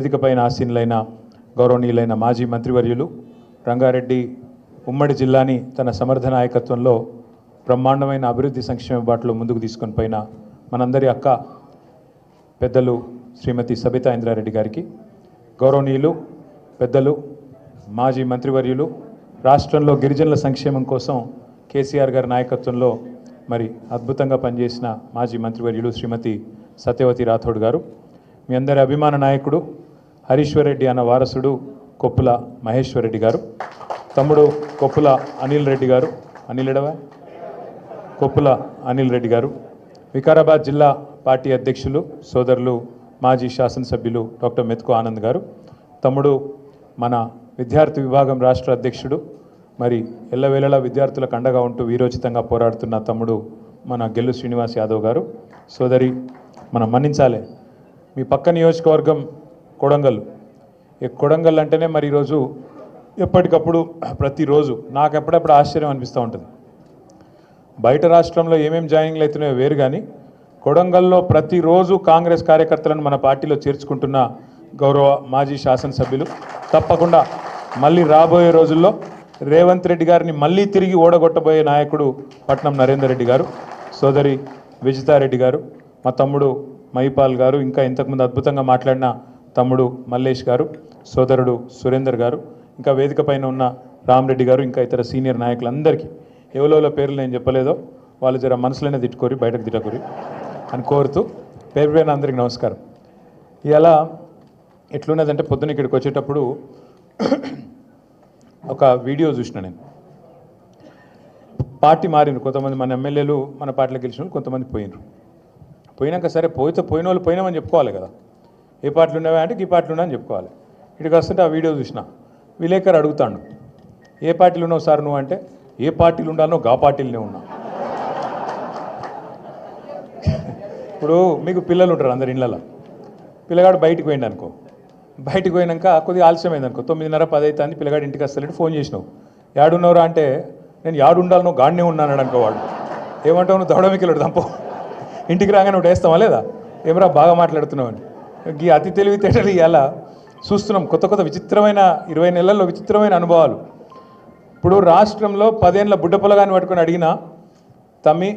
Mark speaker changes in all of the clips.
Speaker 1: వేదికపైన ఆసీనులైన గౌరవనీయులైన మాజీ మంత్రివర్యులు రంగారెడ్డి ఉమ్మడి జిల్లాని తన సమర్థ నాయకత్వంలో బ్రహ్మాండమైన అభివృద్ధి సంక్షేమ బాటలో ముందుకు తీసుకొని పోయిన మనందరి అక్క పెద్దలు శ్రీమతి సబితా ఇంద్రారెడ్డి గారికి, గౌరవనీయులు పెద్దలు మాజీ మంత్రివర్యులు రాష్ట్రంలో గిరిజనుల సంక్షేమం కోసం కేసీఆర్ గారి నాయకత్వంలో మరి అద్భుతంగా పనిచేసిన మాజీ మంత్రివర్యులు శ్రీమతి సత్యవతి రాథోడ్ గారు, మీ అందరి అభిమాన నాయకుడు హరీశ్వర్ రెడ్డి అన్న వారసుడు కొప్పుల మహేశ్వర్ రెడ్డి గారు, తమ్ముడు కొప్పుల అనిల్ రెడ్డి గారు, కొప్పుల అనిల్ రెడ్డి గారు, వికారాబాద్ జిల్లా పార్టీ అధ్యక్షులు సోదరులు మాజీ శాసనసభ్యులు డాక్టర్ మెతుకు ఆనంద్ గారు, తమ్ముడు మన విద్యార్థి విభాగం రాష్ట్ర అధ్యక్షుడు మరి ఎల్లవేళలా విద్యార్థులకు అండగా ఉంటూ వీరోచితంగా పోరాడుతున్న తమ్ముడు మన గెల్లు శ్రీనివాస్ యాదవ్ గారు, సోదరి మనం మన్నించాలి మీ పక్క నియోజకవర్గం కొడంగల్. ఈ కొడంగల్ అంటేనే మరి ఈరోజు ఎప్పటికప్పుడు ప్రతిరోజు నాకు ఎప్పుడప్పుడు ఆశ్చర్యం అనిపిస్తూ ఉంటుంది. బయట రాష్ట్రంలో ఏమేమి జాయినింగ్లు అవుతున్నాయో వేరు, కానీ కొడంగల్లో ప్రతిరోజు కాంగ్రెస్ కార్యకర్తలను మన పార్టీలో చేర్చుకుంటున్న గౌరవ మాజీ శాసనసభ్యులు, తప్పకుండా మళ్ళీ రాబోయే రోజుల్లో రేవంత్ రెడ్డి గారిని మళ్ళీ తిరిగి ఓడగొట్టబోయే నాయకుడు పట్నం నరేందర్ రెడ్డి గారు, సోదరి విజితారెడ్డి గారు, మా తమ్ముడు మహిపాల్ గారు, ఇంకా ఇంతకుముందు అద్భుతంగా మాట్లాడిన తమ్ముడు మల్లేష్ గారు, సోదరుడు సురేందర్ గారు, ఇంకా వేదిక పైన ఉన్న రామరెడ్డి గారు, ఇంకా ఇతర సీనియర్ నాయకులందరికీ ఎవరో పేర్లు నేను చెప్పలేదో వాళ్ళు జర మనసులోనే తిట్టుకోరి, బయటకు తిట్టకోరి అని కోరుతూ పేరు పేరున అందరికీ నమస్కారం. ఇలా ఎట్లున్నదంటే పొద్దున్న ఇక్కడికి వచ్చేటప్పుడు ఒక వీడియో చూసిన నేను. పార్టీ మారినారు కొంతమంది, మన ఎమ్మెల్యేలు మన పార్టీలో గెలిచిన వాళ్ళు కొంతమంది పోయినారు. పోయినాక సరే పోయిన వాళ్ళు పోయినామని చెప్పుకోవాలి కదా, ఏ పార్టీలు ఉన్నావా అంటే ఈ పార్టీలు ఉన్నాయని చెప్పుకోవాలి. ఇక్కడికి వస్తుంటే ఆ వీడియో చూసిన విలేకరు అడుగుతాడు, ఏ పార్టీలు ఉన్నావు సార్ నువ్వు అంటే, ఏ పార్టీలు ఉండాలనో గా పార్టీలనే ఉన్నా. ఇప్పుడు మీకు పిల్లలు ఉంటారు అందరు ఇళ్ళలో, పిల్లగాడు బయటికి పోయింది అనుకో, బయటికి పోయినాక కొద్దిగా ఆలస్యమైంది అనుకో, 9:30 10 అవుతుంది, పిల్లగాడు ఇంటికి వస్తలేడు, ఫోన్ చేసినావు, యాడున్నవరా అంటే నేను యాడు ఉండాలనో గాడినే ఉన్నాను అనుకో, వాడు ఏమంటావు, నువ్వు దవడమికెళ్ళడు దంపో, ఇంటికి రాగానే ఒకటి వేస్తావా లేదా, ఏమరా బాగా మాట్లాడుతున్నావు అని. ఈ అతి తెలివితేటలు ఇలా చూస్తున్నాం, కొత్త విచిత్రమైన 20 నెలల్లో విచిత్రమైన అనుభవాలు. ఇప్పుడు రాష్ట్రంలో 10 ఏళ్ళ బుడ్డ పొలగాన్ని పట్టుకొని అడిగినా, తమ్మి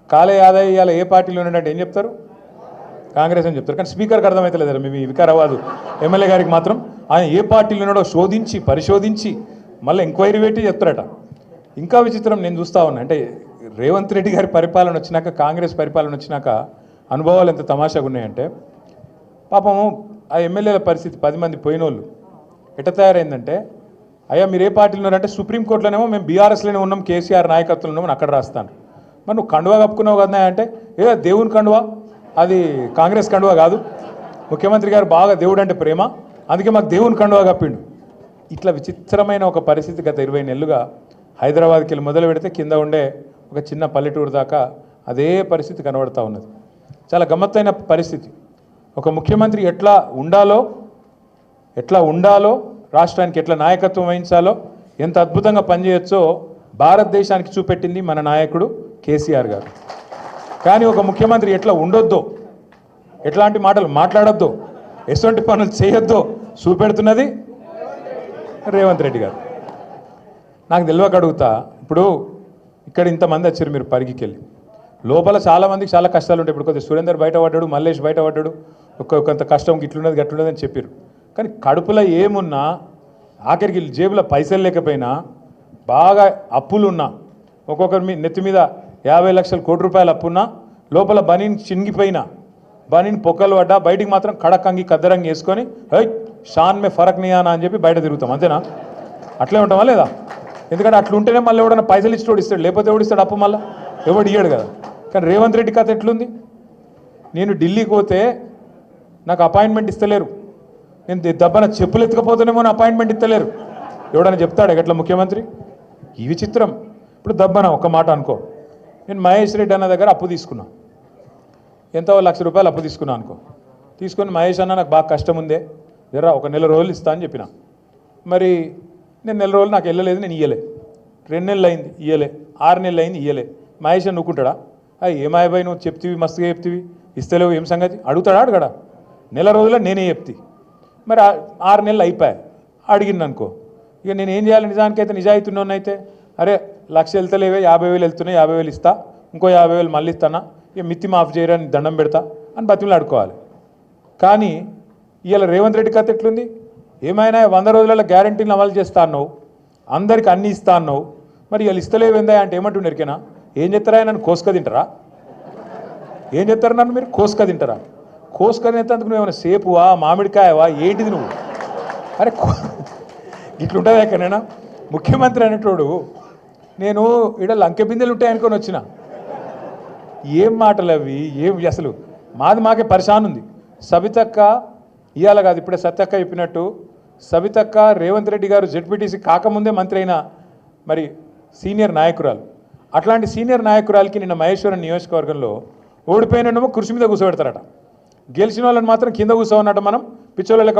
Speaker 1: కాలే ఆదాయ ఇవాళ ఏ పార్టీలో ఉన్నాడంటే ఏం చెప్తారు, కాంగ్రెస్ అని చెప్తారు. కానీ స్పీకర్కి అర్థమవుతలేదు, మీ వికారాబాద్ ఎమ్మెల్యే గారికి మాత్రం ఆయన ఏ పార్టీలో ఉన్నాడో శోధించి పరిశోధించి మళ్ళీ ఎంక్వైరీ పెట్టి చెప్తారట. ఇంకా విచిత్రం నేను చూస్తూ ఉన్నా, అంటే రేవంత్ రెడ్డి గారి పరిపాలన వచ్చినాక, కాంగ్రెస్ పరిపాలన వచ్చినాక అనుభవాలు ఎంత తమాషాగా ఉన్నాయంటే, పాపము ఆ ఎమ్మెల్యేల పరిస్థితి 10 మంది పోయిన వాళ్ళు ఎట్ట తయారైందంటే, అయ్యా మీరు ఏ పార్టీలో ఉన్నారంటే సుప్రీంకోర్టులోనేమో మేము బీఆర్ఎస్లోనే ఉన్నాం, కేసీఆర్ నాయకత్వంలో ఉన్నామని అక్కడ రాస్తాను. మరి నువ్వు కండువా కప్పుకున్నావు కదా అంటే, దేవుని కండువా, అది కాంగ్రెస్ కండువా కాదు, ముఖ్యమంత్రి గారు బాగా దేవుడు అంటే ప్రేమ, అందుకే మాకు దేవుని కండువా కప్పిండు. ఇట్లా విచిత్రమైన ఒక పరిస్థితి గత 20 నెలలుగా హైదరాబాద్కి వెళ్ళి మొదలు పెడితే కింద ఉండే ఒక చిన్న పల్లెటూరు దాకా అదే పరిస్థితి కనబడుతూ ఉన్నది. చాలా గమ్మత్తైన పరిస్థితి. ఒక ముఖ్యమంత్రి ఎట్లా ఉండాలో రాష్ట్రానికి ఎట్లా నాయకత్వం వహించాలో, ఎంత అద్భుతంగా పనిచేయచ్చో భారతదేశానికి చూపెట్టింది మన నాయకుడు కేసీఆర్ గారు. కానీ ఒక ముఖ్యమంత్రి ఎట్లా ఉండొద్దో, ఎట్లాంటి మాటలు మాట్లాడొద్దో, ఎటువంటి పనులు చేయొద్దో చూపెడుతున్నది రేవంత్ రెడ్డి గారు. నాకు తెలియక అడుగుతా, ఇప్పుడు ఇక్కడ ఇంతమంది వచ్చారు, మీరు పరిగికెళ్ళి లోపల చాలామందికి చాలా కష్టాలు ఉంటాయి. ఇప్పుడు కొద్దిగా సురేందర్ బయటపడ్డాడు, మల్లేష్ బయటపడ్డాడు, కొంత కష్టం ఇట్లున్నది గట్లున్నది అని చెప్పారు. కానీ కడుపులో ఏమున్నా, ఆఖరికి జేబులో పైసలు లేకపోయినా, బాగా అప్పులున్నా, ఒక్కొక్కరి నెత్తి మీద 50 లక్షల కోటి రూపాయలు అప్పున్నా, లోపల బనీని చినిగిపోయినా, బనీని పొక్కలు పడ్డా, బయటికి మాత్రం కడకంగి కద్దరంగి వేసుకొని షాన్ మే ఫరక్ నియానా అని చెప్పి బయట తిరుగుతాం, అంతేనా? అట్లే ఉంటామా లేదా? ఎందుకంటే అట్లుంటేనే మళ్ళీ ఎవడన్నా పైసలు ఇచ్చి ఓడిస్తాడు, లేకపోతే ఓడిస్తాడు అప్పు, మళ్ళీ ఎవడు ఇయ్యాడు కదా. కానీ రేవంత్ రెడ్డి కథ ఎట్లుంది, నేను ఢిల్లీకి పోతే నాకు అపాయింట్మెంట్ ఇస్తలేరు, నేను దెబ్బన చెప్పులు ఎత్తుకపోతేనేమో అపాయింట్మెంట్ ఇస్తలేరు, ఎవడన్నా చెప్తాడు ఎట్లా ముఖ్యమంత్రి? ఈ విచిత్రం. ఇప్పుడు దబ్బన ఒక మాట అనుకో, నేను మహేష్ రెడ్డి అన్న దగ్గర అప్పు తీసుకున్నా, ఎంతో 1 లక్ష రూపాయలు అప్పు తీసుకున్నా అనుకో, తీసుకొని మహేష్ అన్న నాకు బాగా కష్టం ఉందే, జరా ఒక నెల రోజులు ఇస్తా అని చెప్పిన. మరి నేను నెల రోజులు నాకు వెళ్ళలేదు, నేను ఇయ్యలే. 2 నెలలు అయింది ఇయ్యలే, 6 నెలలు అయింది ఇయ్యలే. మహేష్ అని నువ్వుకుంటాడా? ఏమాయబాయి నువ్వు చెప్తివి, మస్తుగా చెప్తివి, ఇస్తలేవు, ఏం సంగతి అడుగుతాడా? అడగడా? నెల రోజుల్లో నేనే చెప్తి. మరి 6 నెలలు అయిపోయాయి అడిగింది అనుకో, ఇక నేను ఏం చేయాలి? నిజానికైతే నిజాయితీ ఉన్నోన్నైతే అరే 1,00,000 వెళ్తలేవే, 50,000 వెళ్తున్నాయి, 50,000 ఇస్తా, ఇంకో 50,000 మళ్ళీ ఇస్తానా, ఇక మిత్తి మాఫ్ చేయరని దండం పెడతా అని బతిమలు ఆడుకోవాలి. కానీ ఇవాళ రేవంత్ రెడ్డి కథ ఎట్లుంది? ఏమైనా 100 రోజులలో గ్యారంటీని అమలు చేస్తా అన్నావు, అందరికి అన్నీ ఇస్తా అన్నావు, మరి ఇవాళ ఇస్తలేవేందా అంటే ఏమంటుండే ఎరికేనా? ఏం చెప్తారా? నన్ను కోసుక తింటారా? ఏం చెప్తారు? నన్ను మీరు కోసుక తింటారా? కోసుక తినేందుకు నువ్వు ఏమైనా సేపువా, మామిడికాయవా, ఏంటిది నువ్వు? అరే ఇట్లుంటుంది ఎక్కడైనా? ముఖ్యమంత్రి అనేటోడు నేను ఇక్కడ లంకె బిందెలు ఉంటాయనుకొని వచ్చిన. ఏం మాటలు అవి? ఏం అసలు మాకే పరిశాన్ ఉంది. సబితక్క ఇవాళ కాదు, ఇప్పుడే సత్యక్క చెప్పినట్టు సబితక్క రేవంత్ రెడ్డి గారు జెడ్పీటీసీ కాకముందే మంత్రి అయిన మరి సీనియర్ నాయకురాలు. అట్లాంటి సీనియర్ నాయకురాలకి నిన్న మహేశ్వరం నియోజకవర్గంలో ఓడిపోయినమో కుర్చీ మీద కూర్చోబెడతారట, గెలిచిన వాళ్ళని మాత్రం కింద కూర్చోవన్నట్టు మనం పిచ్చోళ్ళ లెక్క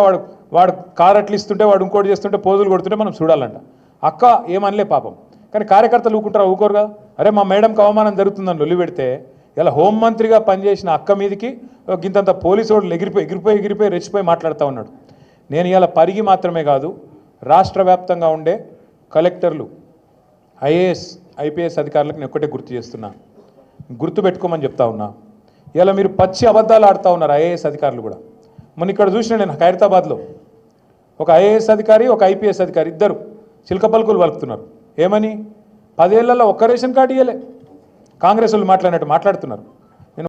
Speaker 1: వాడు కారు అట్లు ఇస్తుంటే, వాడు ఇంకోటి చేస్తుంటే, పోజులు కొడుతుంటే మనం చూడాలంట. అక్క ఏమనలే పాపం, కానీ కార్యకర్తలు ఊకుంటారా? ఊకోరు కదా. అరే మా మేడంకి అవమానం జరుగుతుందని లొల్లి పెడితే ఇలా హోంమంత్రిగా పనిచేసిన అక్క మీదకి గింతంత పోలీసు వాళ్ళు ఎగిరిపోయి రెచ్చిపోయి మాట్లాడుతూ ఉన్నాడు. నేను ఇలా పరిగి మాత్రమే కాదు, రాష్ట్ర వ్యాప్తంగా ఉండే కలెక్టర్లు, ఐఏఎస్ ఐపీఎస్ అధికారులకు నేను ఒక్కటే గుర్తు చేస్తున్నా, గుర్తుపెట్టుకోమని చెప్తా ఉన్నా. ఇలా మీరు పచ్చి అబద్ధాలు ఆడుతూ ఉన్నారు ఐఏఎస్ అధికారులు కూడా. మొన్న ఇక్కడ చూసిన నేను ఖైరతాబాద్లో ఒక ఐఏఎస్ అధికారి, ఒక ఐపీఎస్ అధికారి ఇద్దరు చిలక పలుకులు పలుకుతున్నారు. ఏమని? 10 ఏళ్లలో ఒక్క రేషన్ కార్డు ఇవ్వలే, కాంగ్రెస్ వాళ్ళు మాట్లాడినట్టు మాట్లాడుతున్నారు.